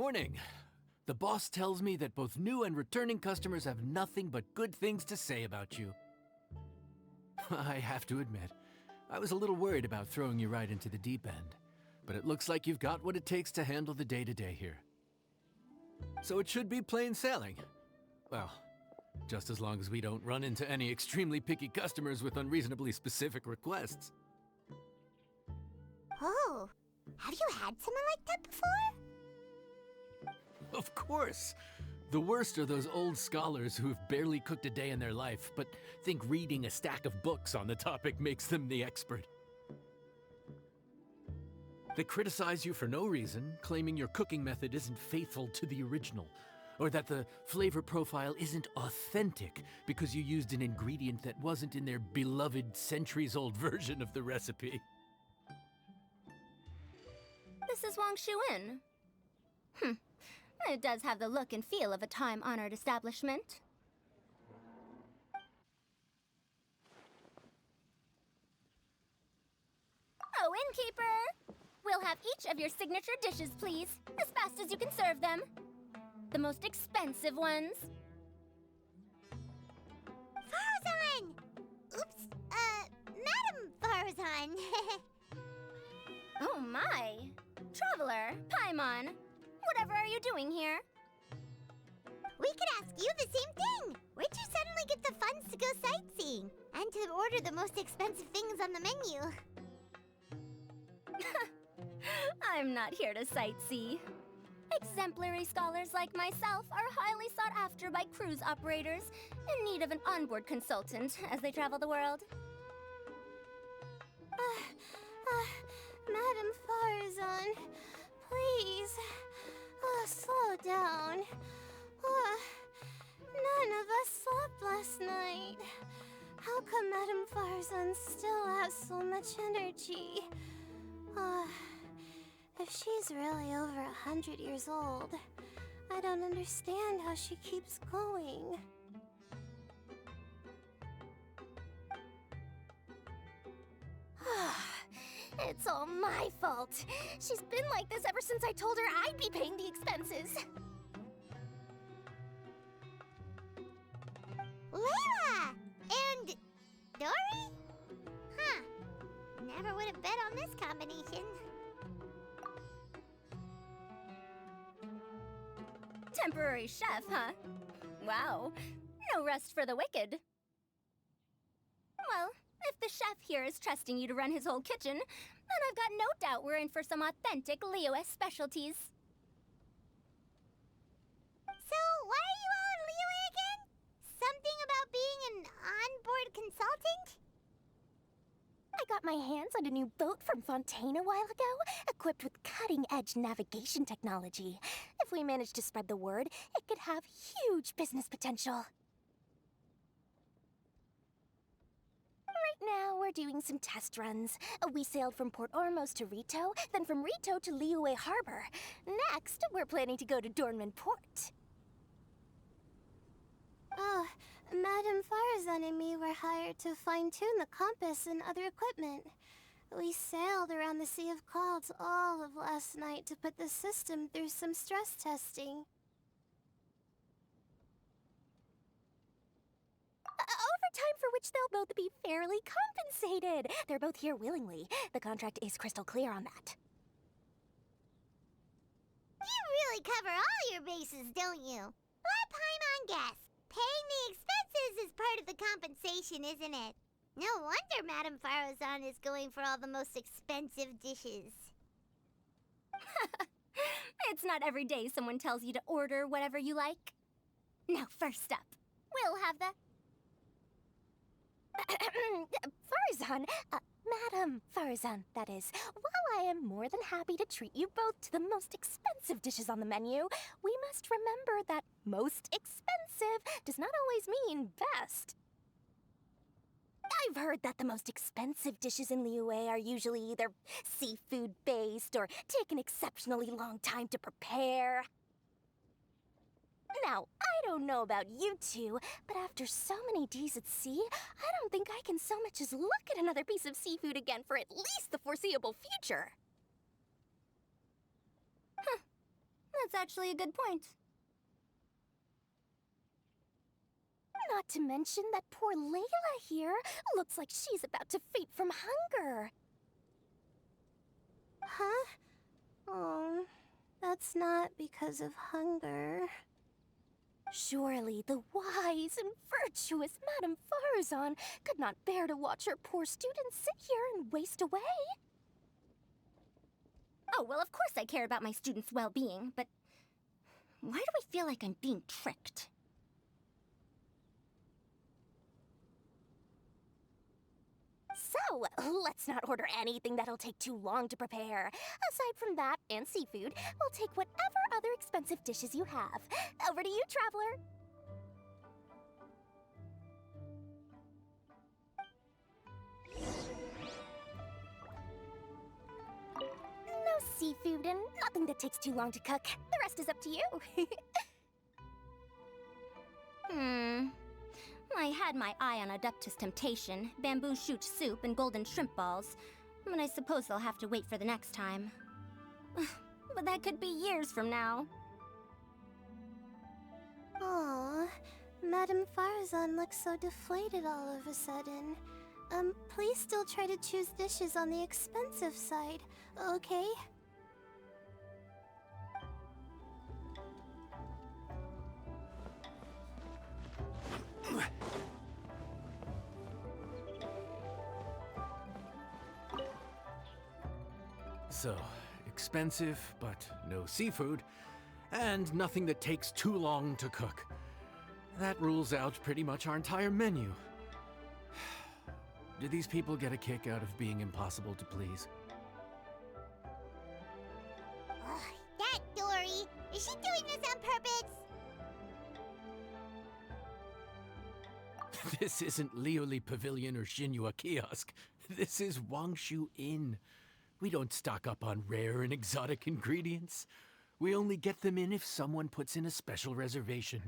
Morning. The boss tells me that both new and returning customers have nothing but good things to say about you. I have to admit, I was a little worried about throwing you right into the deep end, but it looks like you've got what it takes to handle the day-to-day here. So it should be plain sailing. Well, just as long as we don't run into any extremely picky customers with unreasonably specific requests. Oh, have you had someone like that before? Of course! The worst are those old scholars who have barely cooked a day in their life, but think reading a stack of books on the topic makes them the expert. They criticize you for no reason, claiming your cooking method isn't faithful to the original, or that the flavor profile isn't authentic because you used an ingredient that wasn't in their beloved centuries-old version of the recipe. This is Wang Shuin. It does have the look and feel of a time-honored establishment. Oh, innkeeper! We'll have each of your signature dishes, please, as fast as you can serve them. The most expensive ones. Farazan! Oops, Madam Farazan. Oh my! Traveler, Paimon, whatever are you doing here? We could ask you the same thing. Where'd you suddenly get the funds to go sightseeing? And to order the most expensive things on the menu? I'm not here to sightsee. Exemplary scholars like myself are highly sought after by cruise operators in need of an onboard consultant as they travel the world. Madam Farazan, please, slow down. None of us slept last night. How come Madam Farazan still has so much energy? If she's really over 100 years old, I don't understand how she keeps going. It's all my fault. She's been like this ever since I told her I'd be paying the expenses. Layla! And Dory? Huh. Never would have bet on this combination. Temporary chef, huh? Wow. No rest for the wicked. Well, if the chef here is trusting you to run his whole kitchen, then I've got no doubt we're in for some authentic Liyue specialties. So, why are you all in Liyue again? Something about being an onboard consultant? I got my hands on a new boat from Fontaine a while ago, equipped with cutting-edge navigation technology. If we manage to spread the word, it could have huge business potential. Right now, we're doing some test runs. We sailed from Port Ormos to Rito, then from Rito to Liyue Harbor. Next, we're planning to go to Dornman Port. Oh, Madam Farazan and me were hired to fine-tune the compass and other equipment. We sailed around the Sea of Clouds all of last night to put the system through some stress testing. Overtime for which they'll both be fairly compensated. They're both here willingly. The contract is crystal clear on that. You really cover all your bases, don't you? Let Paimon guess. Paying the expenses is part of the compensation, isn't it? No wonder Madame Farazan is going for all the most expensive dishes. It's not every day someone tells you to order whatever you like. Now, first up, we'll have the... Farazan, Madam Farazan, that is. While I am more than happy to treat you both to the most expensive dishes on the menu, we must remember that most expensive does not always mean best. I've heard that the most expensive dishes in Liyue are usually either seafood-based or take an exceptionally long time to prepare. Now, I don't know about you two, but after so many days at sea, I don't think I can so much as look at another piece of seafood again for at least the foreseeable future. That's actually a good point. Not to mention that poor Layla here looks like she's about to faint from hunger. Huh? Oh, that's not because of hunger. Surely the wise and virtuous Madame Farazan could not bear to watch her poor students sit here and waste away. Oh, well, of course I care about my students' well-being, but why do I feel like I'm being tricked? So, let's not order anything that'll take too long to prepare. Aside from that and seafood, we'll take whatever other expensive dishes you have. Over to you, traveler. No seafood and nothing that takes too long to cook. The rest is up to you. I had my eye on Adeptus Temptation, bamboo shoot soup, and golden shrimp balls. But I suppose they'll have to wait for the next time. But that could be years from now. Aw, Madame Farazan looks so deflated all of a sudden. Please still try to choose dishes on the expensive side, okay? So, expensive, but no seafood, and nothing that takes too long to cook. That rules out pretty much our entire menu. Do these people get a kick out of being impossible to please? Ugh, that Dory! Is she doing this on purpose? This isn't Lioli Pavilion or Shinua Kiosk. This is Wangshu Inn. We don't stock up on rare and exotic ingredients. We only get them in if someone puts in a special reservation.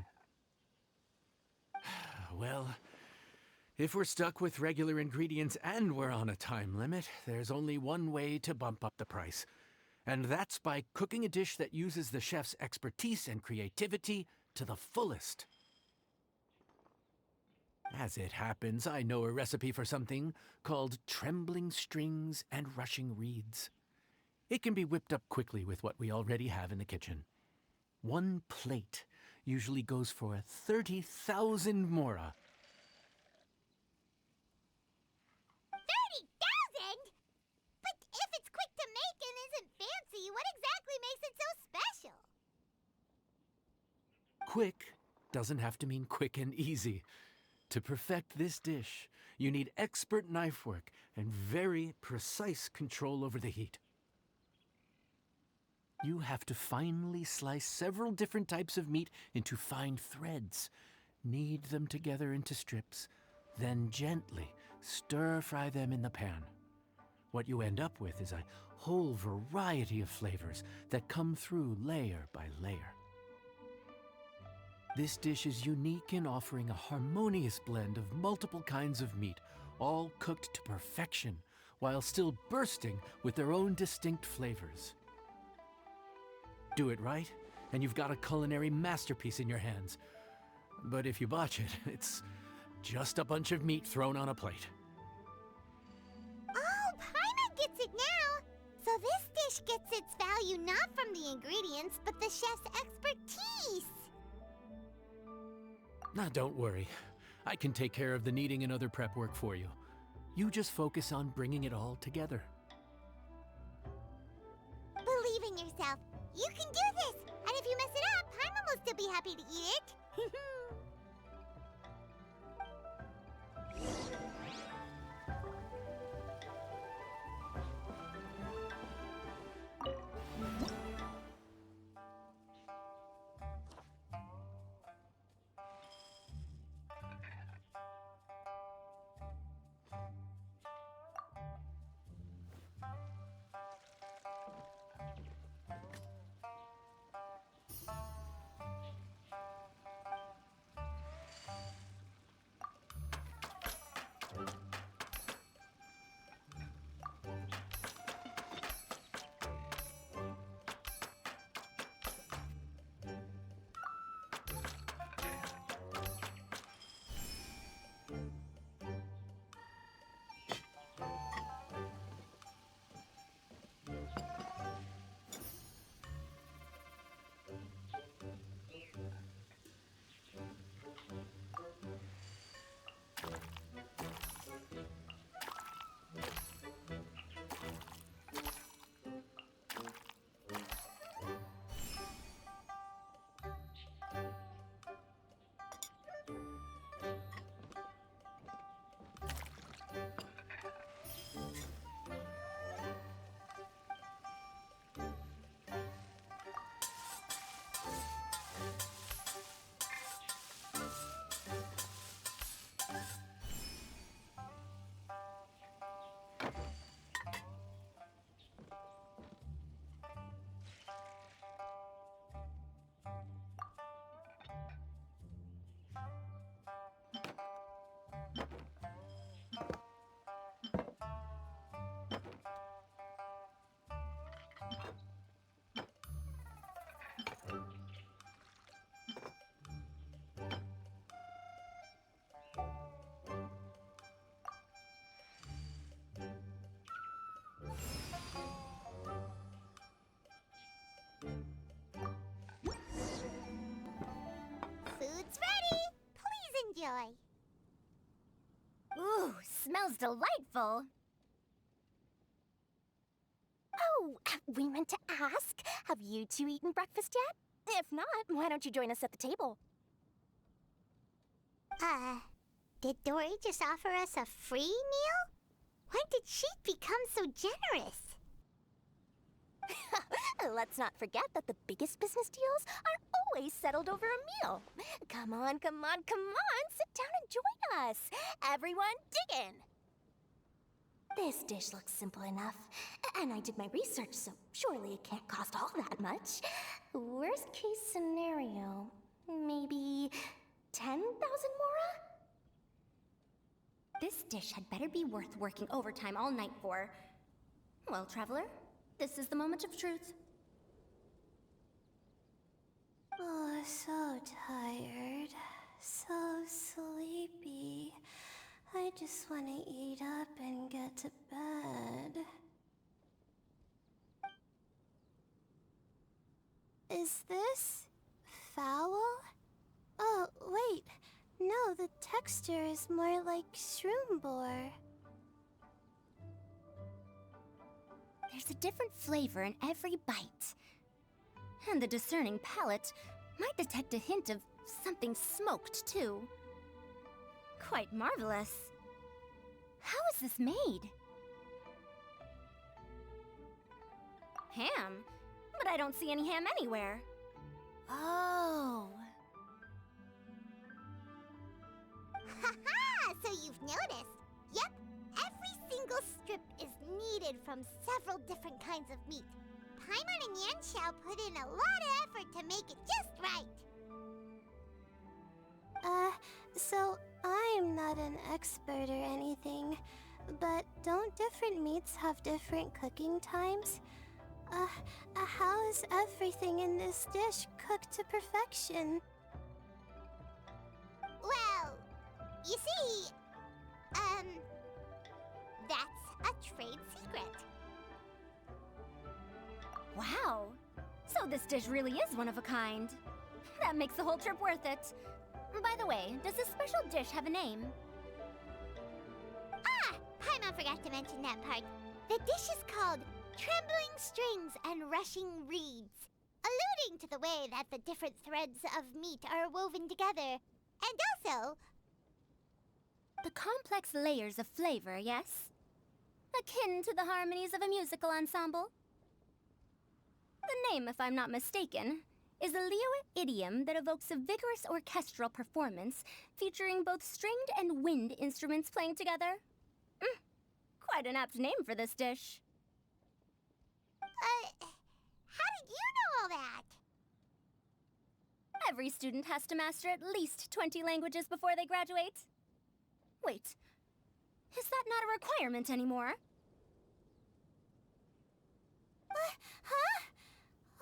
Well, if we're stuck with regular ingredients and we're on a time limit, there's only one way to bump up the price. And that's by cooking a dish that uses the chef's expertise and creativity to the fullest. As it happens, I know a recipe for something called trembling strings and rushing reeds. It can be whipped up quickly with what we already have in the kitchen. One plate usually goes for 30,000 mora. 30,000? But if it's quick to make and isn't fancy, what exactly makes it so special? Quick doesn't have to mean quick and easy. To perfect this dish, you need expert knife work and very precise control over the heat. You have to finely slice several different types of meat into fine threads, knead them together into strips, then gently stir-fry them in the pan. What you end up with is a whole variety of flavors that come through layer by layer. This dish is unique in offering a harmonious blend of multiple kinds of meat, all cooked to perfection, while still bursting with their own distinct flavors. Do it right, and you've got a culinary masterpiece in your hands. But if you botch it, it's just a bunch of meat thrown on a plate. Oh, Paimon gets it now! So this dish gets its value not from the ingredients, but the chef's expertise! Now, don't worry. I can take care of the kneading and other prep work for you. You just focus on bringing it all together. Believe in yourself. You can do this! And if you mess it up, Paimon will still be happy to eat it. enjoy. Ooh, smells delightful. Oh, we meant to ask, have you two eaten breakfast yet? If not, why don't you join us at the table? Did Dory just offer us a free meal? When did she become so generous? Let's not forget that the biggest business deals are always settled over a meal. Come on, come on, come on! Sit down and join us! Everyone, dig in! This dish looks simple enough, and I did my research, so surely it can't cost all that much. Worst case scenario, maybe 10,000 mora? This dish had better be worth working overtime all night for. Well, traveler, this is the moment of truth. Oh, so tired. So sleepy. I just want to eat up and get to bed. Is this foul? Oh, wait. No, the texture is more like shroom boar. There's a different flavor in every bite. And the discerning palate might detect a hint of something smoked, too. Quite marvelous. How is this made? Ham? But I don't see any ham anywhere. Oh. Haha! So you've noticed. Yep, every single strip is kneaded from several different kinds of meat. Paimon and Yanxiao put in a lot of effort to make it just right. So I'm not an expert or anything, but don't different meats have different cooking times? How is everything in this dish cooked to perfection? Well, you see, that's a trade secret. Wow. So this dish really is one of a kind. That makes the whole trip worth it. By the way, does this special dish have a name? Ah! Paimon forgot to mention that part. The dish is called Trembling Strings and Rushing Reeds, alluding to the way that the different threads of meat are woven together. And also, The complex layers of flavor, yes? Akin to the harmonies of a musical ensemble? The name, if I'm not mistaken, is a Liyue idiom that evokes a vigorous orchestral performance featuring both stringed and wind instruments playing together. Quite an apt name for this dish. how did you know all that? Every student has to master at least 20 languages before they graduate. Wait, is that not a requirement anymore? Huh?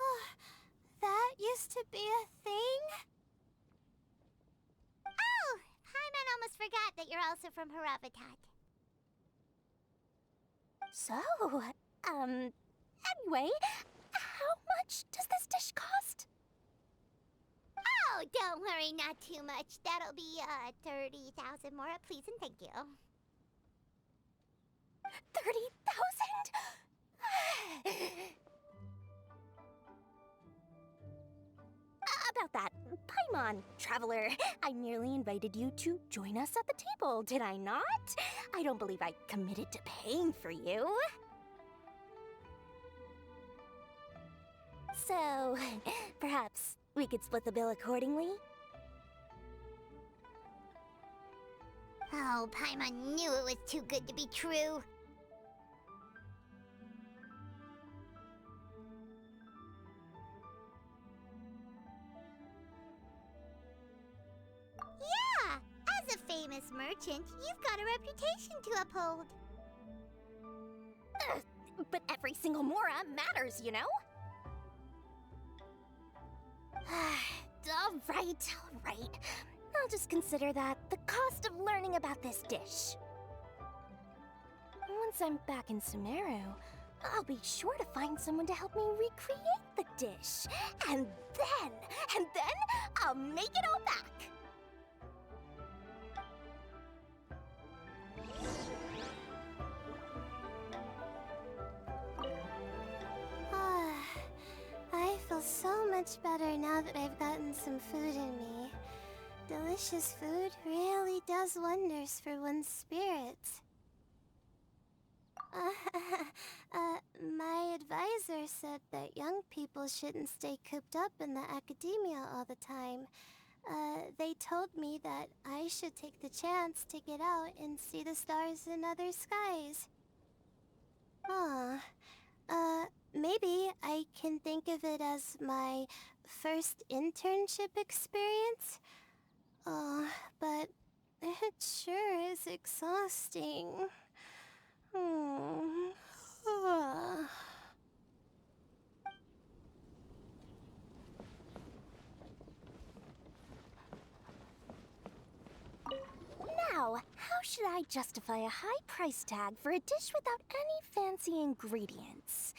Oh, that used to be a thing? Oh, Paimon almost forgot that you're also from Haravatat. So, anyway, how much does this dish cost? Oh, don't worry, not too much. That'll be, 30,000 more, please and thank you. 30,000? About that, Paimon, traveler, I merely invited you to join us at the table, did I not? I don't believe I committed to paying for you. So, perhaps we could split the bill accordingly? Oh, Paimon knew it was too good to be true. Yeah, as a famous merchant, you've got a reputation to uphold. But every single mora matters, you know? All right. I'll just consider that the cost of learning about this dish. Once I'm back in Sumeru, I'll be sure to find someone to help me recreate the dish. And then, I'll make it all back. much better now that I've gotten some food in me. Delicious food really does wonders for one's spirits. My advisor said that young people shouldn't stay cooped up in the academia all the time. They told me that I should take the chance to get out and see the stars in other skies. Maybe I can think of it as my first internship experience. Oh, but it sure is exhausting. Now, how should I justify a high price tag for a dish without any fancy ingredients?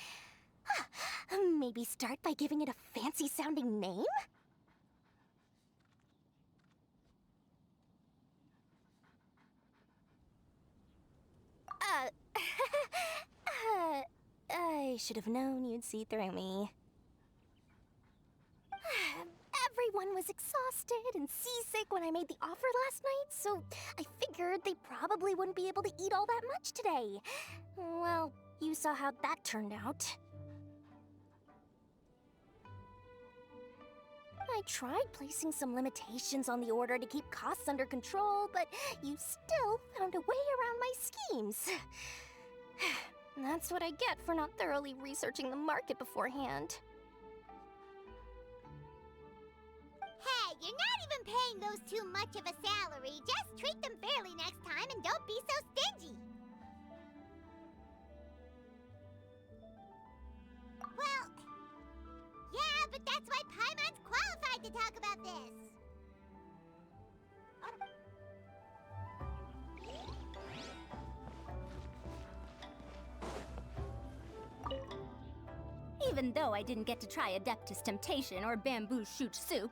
Maybe start by giving it a fancy-sounding name? I should have known you'd see through me. Everyone was exhausted and seasick when I made the offer last night, so I figured they probably wouldn't be able to eat all that much today. Well, you saw how that turned out. I tried placing some limitations on the order to keep costs under control, but you still found a way around my schemes. That's what I get for not thoroughly researching the market beforehand. Hey, you're not even paying those too much of a salary. Just treat them fairly next time and don't be so stingy. Well, yeah, but that's why Paimon's qualified to talk about this. Even though I didn't get to try Adeptus Temptation or Bamboo Shoot Soup,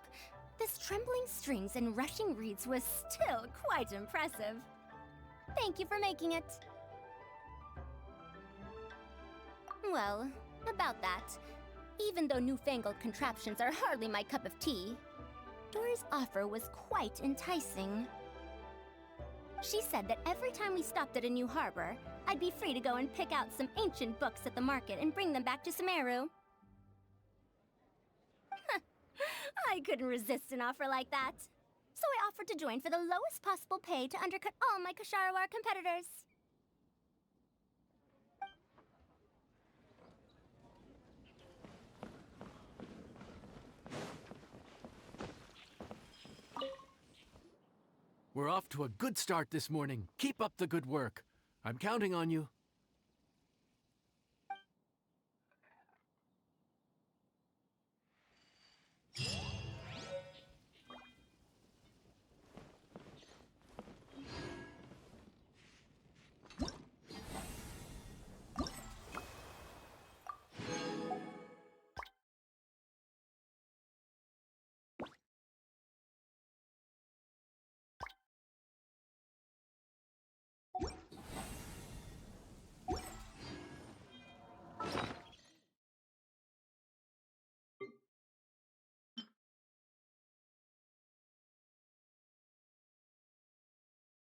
this trembling strings and rushing reeds was still quite impressive. Thank you for making it. Well, about that, even though newfangled contraptions are hardly my cup of tea, Dory's offer was quite enticing. She said that every time we stopped at a new harbor, I'd be free to go and pick out some ancient books at the market and bring them back to Sumeru. I couldn't resist an offer like that. So I offered to join for the lowest possible pay to undercut all my Kasharawar competitors. We're off to a good start this morning. Keep up the good work. I'm counting on you.